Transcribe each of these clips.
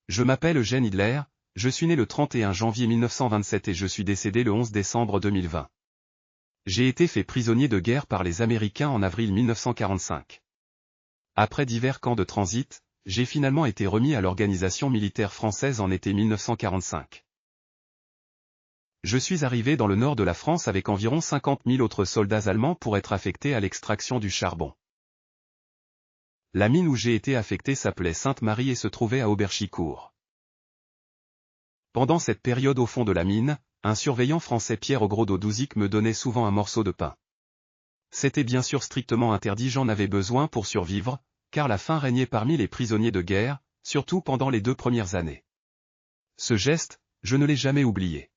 Je m'appelle Eugène Hidler, je suis né le 31 janvier 1927 et je suis décédé le 11 décembre 2020. J'ai été fait prisonnier de guerre par les Américains en avril 1945. Après divers camps de transit, j'ai finalement été remis à l'organisation militaire française en été 1945. Je suis arrivé dans le nord de la France avec environ 50 000 autres soldats allemands pour être affectés à l'extraction du charbon. La mine où j'ai été affecté s'appelait Sainte-Marie et se trouvait à Auberchicourt. Pendant cette période au fond de la mine, un surveillant français Pierre Ogrodot-Douzic me donnait souvent un morceau de pain. C'était bien sûr strictement interdit, j'en avais besoin pour survivre, car la faim régnait parmi les prisonniers de guerre, surtout pendant les 2 premières années. Ce geste, je ne l'ai jamais oublié.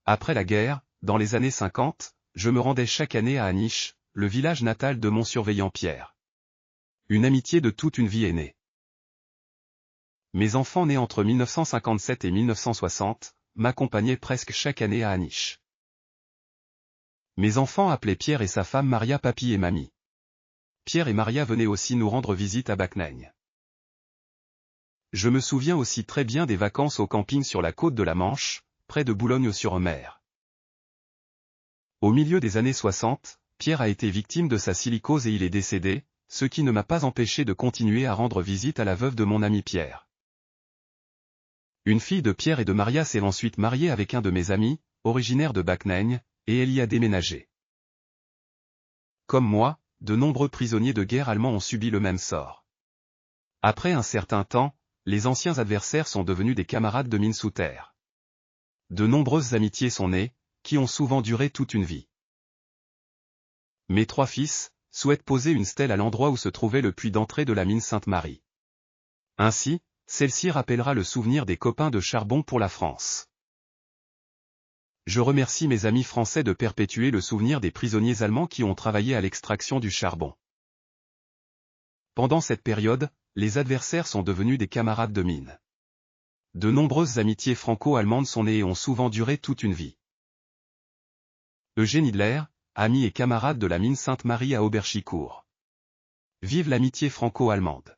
Après la guerre, dans les années 50, je me rendais chaque année à Aniche, le village natal de mon surveillant Pierre. Une amitié de toute une vie est née. Mes enfants nés entre 1957 et 1960, m'accompagnaient presque chaque année à Aniche. Mes enfants appelaient Pierre et sa femme Maria papy et mamie. Pierre et Maria venaient aussi nous rendre visite à Bacnaigne. Je me souviens aussi très bien des vacances au camping sur la côte de la Manche, près de Boulogne-sur-Mer. Au milieu des années 60, Pierre a été victime de sa silicose et il est décédé, ce qui ne m'a pas empêché de continuer à rendre visite à la veuve de mon ami Pierre. Une fille de Pierre et de Maria s'est ensuite mariée avec un de mes amis, originaire de Bacnaigne, et elle y a déménagé. Comme moi, de nombreux prisonniers de guerre allemands ont subi le même sort. Après un certain temps, les anciens adversaires sont devenus des camarades de mine sous terre. De nombreuses amitiés sont nées, qui ont souvent duré toute une vie. Mes 3 fils souhaitent poser une stèle à l'endroit où se trouvait le puits d'entrée de la mine Sainte-Marie. Ainsi, celle-ci rappellera le souvenir des copains de charbon pour la France. Je remercie mes amis français de perpétuer le souvenir des prisonniers allemands qui ont travaillé à l'extraction du charbon. Pendant cette période, les adversaires sont devenus des camarades de mine. De nombreuses amitiés franco-allemandes sont nées et ont souvent duré toute une vie. Eugène Hidler, ami et camarade de la mine Sainte-Marie à Auberchicourt. Vive l'amitié franco-allemande.